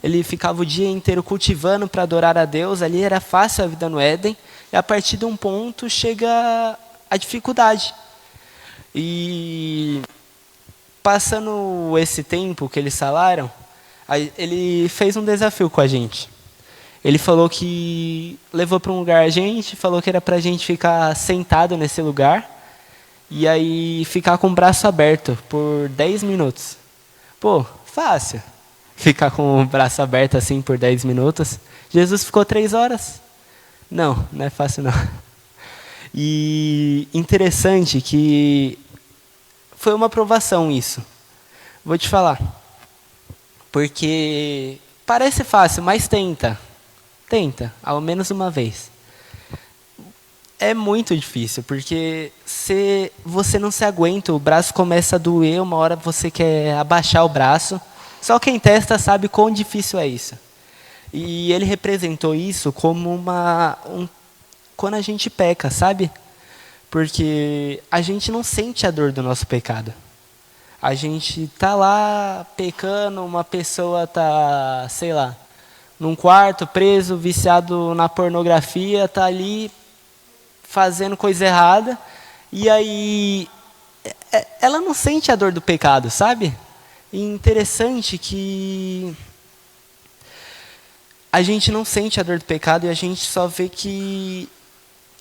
ele ficava o dia inteiro cultivando para adorar a Deus, ali era fácil a vida no Éden, e a partir de um ponto chega a dificuldade. E passando esse tempo que eles falaram, ele fez um desafio com a gente. Ele falou que levou para um lugar a gente, falou que era para a gente ficar sentado nesse lugar, e aí ficar com o braço aberto por 10 minutos. Pô, fácil. Ficar com o braço aberto assim por 10 minutos. Jesus ficou 3 horas. Não é fácil não. E interessante que foi uma provação isso. Vou te falar. Porque parece fácil, mas tenta. Tenta, ao menos uma vez. É muito difícil, porque se você não se aguenta, o braço começa a doer, uma hora você quer abaixar o braço. Só quem testa sabe quão difícil é isso. E ele representou isso como quando a gente peca, sabe? Porque a gente não sente a dor do nosso pecado. A gente tá lá pecando, uma pessoa tá, sei lá, num quarto, preso, viciado na pornografia, tá ali fazendo coisa errada, e aí ela não sente a dor do pecado, sabe? E interessante que a gente não sente a dor do pecado e a gente só vê que,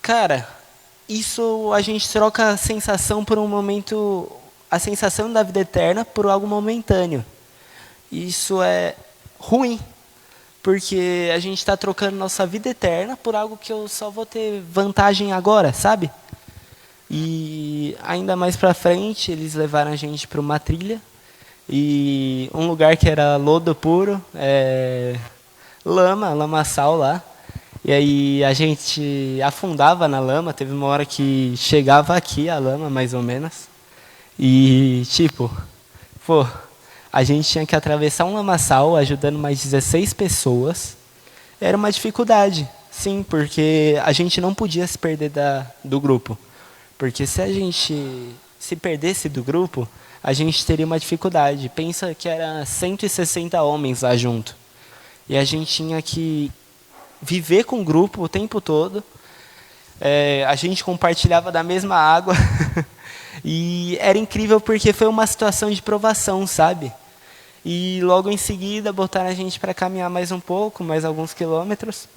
cara, isso a gente troca a sensação por um momento, a sensação da vida eterna por algo momentâneo. Isso é ruim, porque a gente está trocando nossa vida eterna por algo que eu só vou ter vantagem agora, sabe? E ainda mais para frente, eles levaram a gente para uma trilha, e um lugar que era lodo puro, lamaçal lá. E aí a gente afundava na lama, teve uma hora que chegava aqui a lama, mais ou menos. E, tipo, a gente tinha que atravessar um lamaçal ajudando mais 16 pessoas. Era uma dificuldade, sim, porque a gente não podia se perder do grupo. Porque se a gente se perdesse do grupo, a gente teria uma dificuldade. Pensa que era 160 homens lá junto. E a gente tinha que viver com o grupo o tempo todo. A gente compartilhava da mesma água. E era incrível porque foi uma situação de provação, sabe? E logo em seguida botaram a gente para caminhar mais um pouco, mais alguns quilômetros,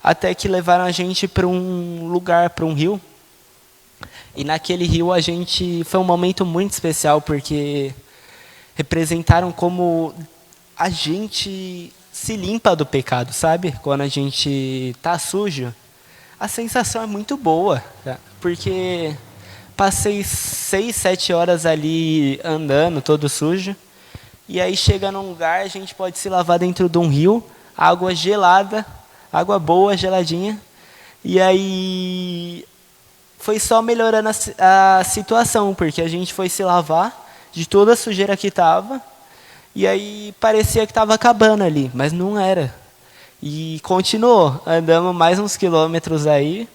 até que levaram a gente para um lugar, para um rio. E naquele rio foi um momento muito especial, porque representaram como a gente se limpa do pecado, sabe? Quando a gente tá sujo, a sensação é muito boa, tá? Porque passei 6, 7 horas ali andando, todo sujo, e aí chega num lugar, a gente pode se lavar dentro de um rio, água gelada, água boa, geladinha, e aí foi só melhorando a situação, porque a gente foi se lavar de toda a sujeira que estava, e aí parecia que estava acabando ali, mas não era. E continuou, andamos mais uns quilômetros aí,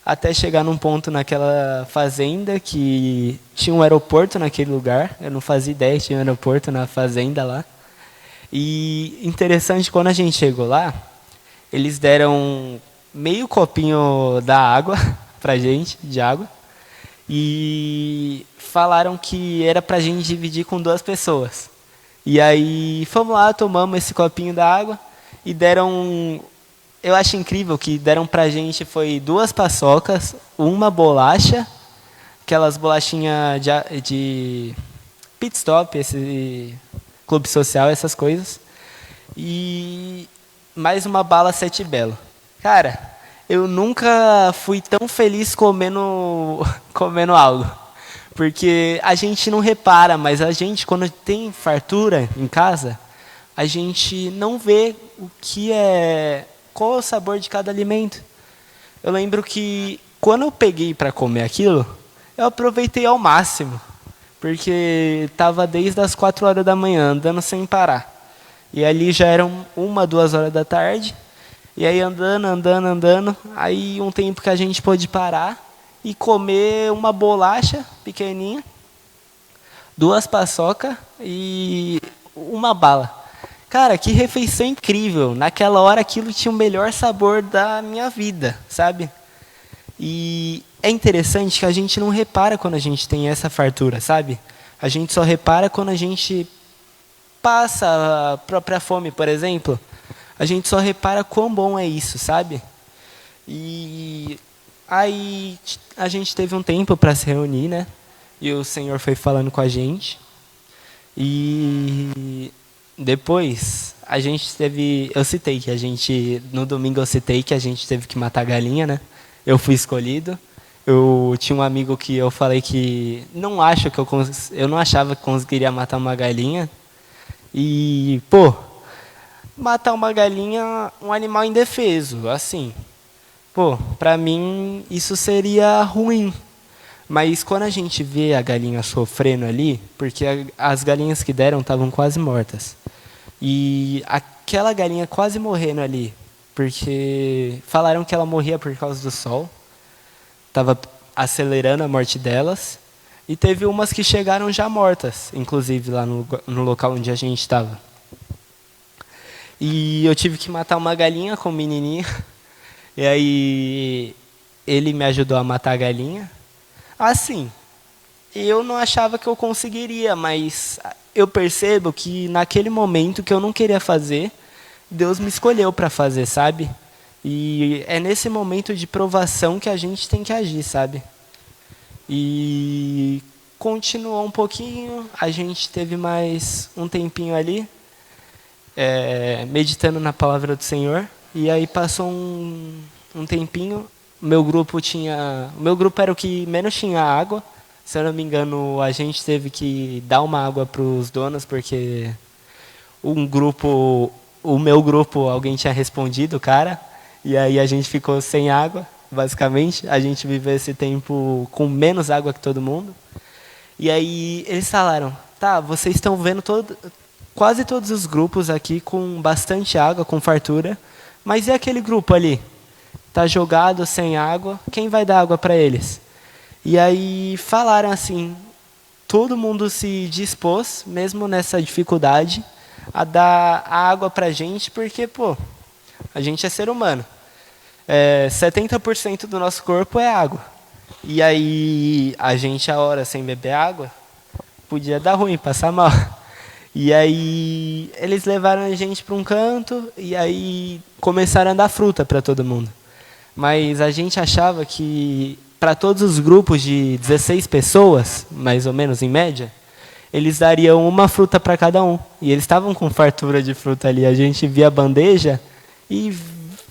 até chegar num ponto naquela fazenda que tinha um aeroporto naquele lugar. Eu não fazia ideia que tinha um aeroporto na fazenda lá. E interessante, quando a gente chegou lá, eles deram meio copinho da água pra gente, de água, e falaram que era pra gente dividir com 2 pessoas. E aí fomos lá, tomamos esse copinho da água e deram... Eu acho incrível que deram pra gente foi 2 paçocas, uma bolacha, aquelas bolachinhas de pit stop, esse clube social, essas coisas, e mais uma bala Sete Belo. Cara, eu nunca fui tão feliz comendo algo, porque a gente não repara, mas a gente, quando tem fartura em casa, a gente não vê qual é o sabor de cada alimento. Eu lembro que quando eu peguei para comer aquilo, eu aproveitei ao máximo, porque estava desde as 4 horas da manhã andando sem parar. E ali já eram 1, 2 horas da tarde, e aí andando, aí um tempo que a gente pôde parar e comer uma bolacha pequenininha, 2 paçoca e uma bala. Cara, que refeição incrível. Naquela hora aquilo tinha o melhor sabor da minha vida, sabe? E é interessante que a gente não repara quando a gente tem essa fartura, sabe? A gente só repara quando a gente passa a própria fome, por exemplo. A gente só repara quão bom é isso, sabe? E aí a gente teve um tempo para se reunir, né? E o Senhor foi falando com a gente. E depois, no domingo eu citei que a gente teve que matar a galinha, né? Eu fui escolhido. Eu tinha um amigo que eu falei que eu não achava que conseguiria matar uma galinha. E, matar uma galinha, um animal indefeso, assim. Pra mim isso seria ruim. Mas quando a gente vê a galinha sofrendo ali, porque as galinhas que deram estavam quase mortas. E aquela galinha quase morrendo ali, porque falaram que ela morria por causa do sol, estava acelerando a morte delas, e teve umas que chegaram já mortas, inclusive lá no local onde a gente estava. E eu tive que matar uma galinha com um menininho, e aí ele me ajudou a matar a galinha. Assim, eu não achava que eu conseguiria, mas eu percebo que naquele momento que eu não queria fazer, Deus me escolheu para fazer, sabe? E é nesse momento de provação que a gente tem que agir, sabe? E continuou um pouquinho, a gente teve mais um tempinho ali, meditando na palavra do Senhor, e aí passou um tempinho. O meu grupo era o que menos tinha água. Se eu não me engano, a gente teve que dar uma água para os donos, porque o meu grupo, alguém tinha respondido, cara, e aí a gente ficou sem água, basicamente. A gente viveu esse tempo com menos água que todo mundo. E aí eles falaram, tá, vocês estão vendo quase todos os grupos aqui com bastante água, com fartura, mas e aquele grupo ali? Tá jogado sem água, quem vai dar água para eles? E aí falaram assim, todo mundo se dispôs, mesmo nessa dificuldade, a dar a água para a gente, porque, a gente é ser humano. 70% do nosso corpo é água. E aí a gente, a hora sem beber água, podia dar ruim, passar mal. E aí eles levaram a gente para um canto e aí começaram a dar fruta para todo mundo. Mas a gente achava que para todos os grupos de 16 pessoas, mais ou menos em média, eles dariam uma fruta para cada um. E eles estavam com fartura de fruta ali. A gente via a bandeja e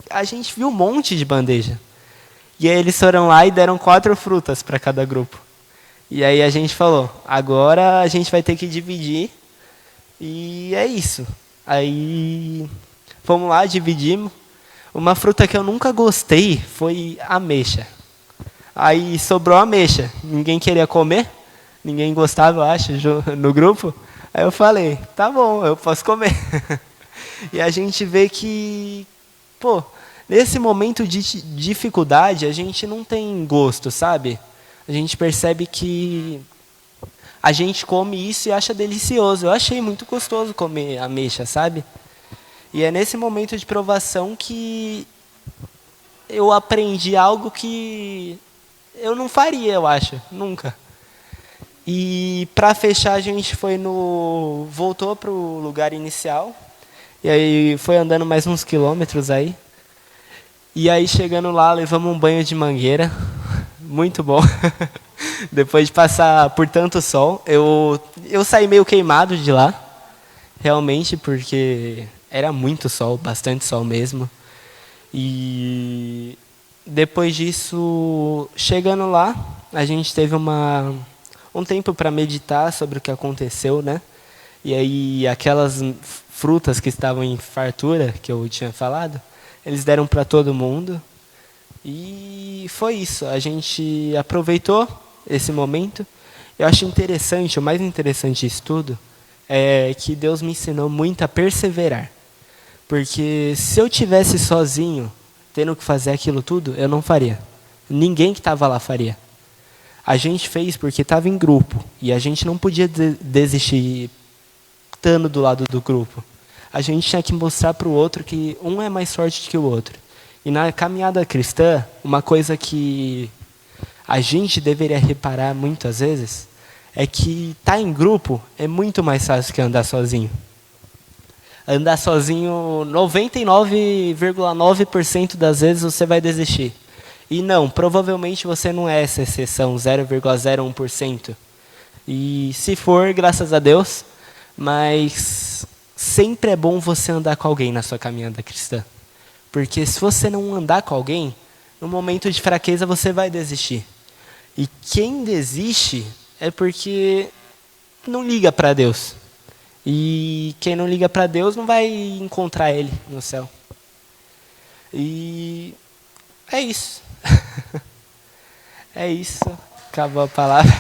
a gente viu um monte de bandeja. E aí eles foram lá e deram 4 frutas para cada grupo. E aí a gente falou, agora a gente vai ter que dividir. E é isso. Aí fomos lá, dividimos. Uma fruta que eu nunca gostei foi ameixa. Aí sobrou ameixa. Ninguém queria comer. Ninguém gostava, eu acho, no grupo. Aí eu falei, tá bom, eu posso comer. E a gente vê que, pô, nesse momento de dificuldade, a gente não tem gosto, sabe? A gente percebe que a gente come isso e acha delicioso. Eu achei muito gostoso comer ameixa, sabe? E é nesse momento de provação que eu aprendi algo que eu não faria, eu acho, nunca. E para fechar a gente voltou para o lugar inicial. E aí foi andando mais uns quilômetros aí. E aí chegando lá levamos um banho de mangueira, muito bom. Depois de passar por tanto sol, eu saí meio queimado de lá, realmente, porque era muito sol, bastante sol mesmo. E depois disso, chegando lá, a gente teve um tempo para meditar sobre o que aconteceu, né? E aí aquelas frutas que estavam em fartura, que eu tinha falado, eles deram para todo mundo. E foi isso, a gente aproveitou esse momento. Eu acho interessante, o mais interessante disso tudo, é que Deus me ensinou muito a perseverar. Porque se eu tivesse sozinho, tendo que fazer aquilo tudo, eu não faria. Ninguém que estava lá faria. A gente fez porque estava em grupo. E a gente não podia desistir estando do lado do grupo. A gente tinha que mostrar para o outro que um é mais forte que o outro. E na caminhada cristã, uma coisa que a gente deveria reparar muitas vezes é que estar em grupo é muito mais fácil que andar sozinho. Andar sozinho, 99,9% das vezes você vai desistir. E não, provavelmente você não é essa exceção, 0,01%. E se for, graças a Deus, mas sempre é bom você andar com alguém na sua caminhada cristã. Porque se você não andar com alguém, no momento de fraqueza você vai desistir. E quem desiste é porque não liga para Deus. E quem não liga para Deus não vai encontrar Ele no céu. E é isso. É isso. Acabou a palavra.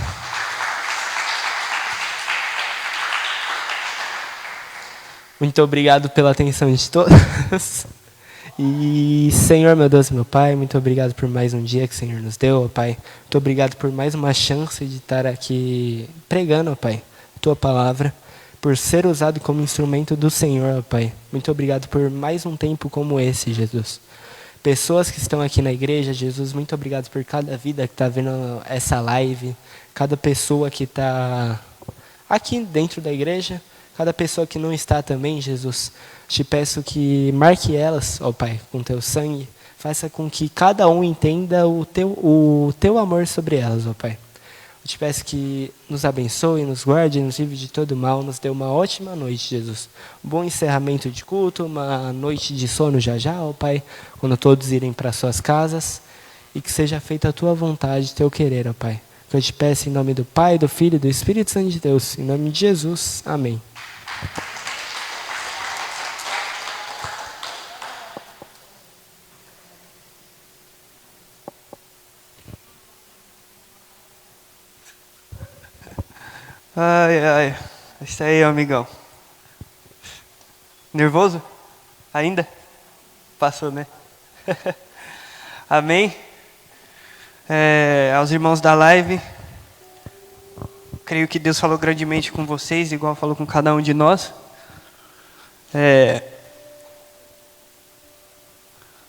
Muito obrigado pela atenção de todos. E, Senhor, meu Deus, meu Pai, muito obrigado por mais um dia que o Senhor nos deu, ó Pai. Muito obrigado por mais uma chance de estar aqui pregando, ó Pai, a Tua palavra, por ser usado como instrumento do Senhor, ó Pai. Muito obrigado por mais um tempo como esse, Jesus. Pessoas que estão aqui na igreja, Jesus, muito obrigado por cada vida que está vendo essa live, cada pessoa que está aqui dentro da igreja, cada pessoa que não está também, Jesus. Te peço que marque elas, ó Pai, com Teu sangue. Faça com que cada um entenda o teu amor sobre elas, ó Pai. Eu te peço que nos abençoe, nos guarde, nos livre de todo mal, nos dê uma ótima noite, Jesus. Um bom encerramento de culto, uma noite de sono já, ó Pai, quando todos irem para suas casas. E que seja feita a Tua vontade, Teu querer, ó Pai. Que eu te peço em nome do Pai, do Filho e do Espírito Santo de Deus. Em nome de Jesus. Amém. Ai, ai. Isso aí, amigão. Nervoso? Ainda? Passou, né? Amém? Aos irmãos da live, creio que Deus falou grandemente com vocês, igual falou com cada um de nós.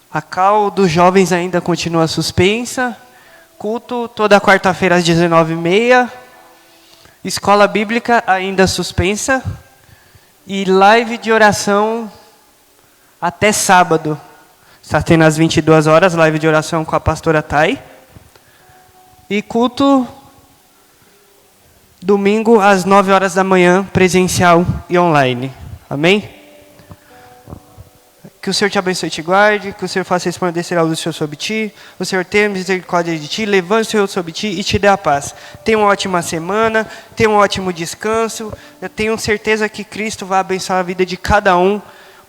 A call dos jovens ainda continua suspensa. Culto toda quarta-feira às 19h30. Escola bíblica ainda suspensa. E live de oração até sábado. Está tendo às 22 horas, live de oração com a pastora Thay. E culto domingo às 9 horas da manhã, presencial e online. Amém? Que o Senhor te abençoe e te guarde, que o Senhor faça resplandecer a luz do Senhor sobre ti, o Senhor tenha misericórdia de ti, levante o Senhor sobre ti e te dê a paz. Tenha uma ótima semana, tenha um ótimo descanso. Eu tenho certeza que Cristo vai abençoar a vida de cada um,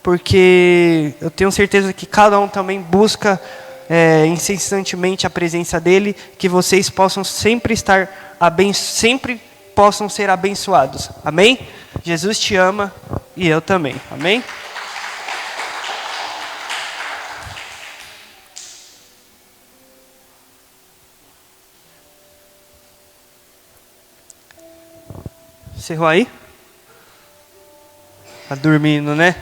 porque eu tenho certeza que cada um também busca incessantemente a presença dEle, que vocês possam sempre sempre possam ser abençoados. Amém? Jesus te ama e eu também. Amém? Encerrou aí? Tá dormindo, né?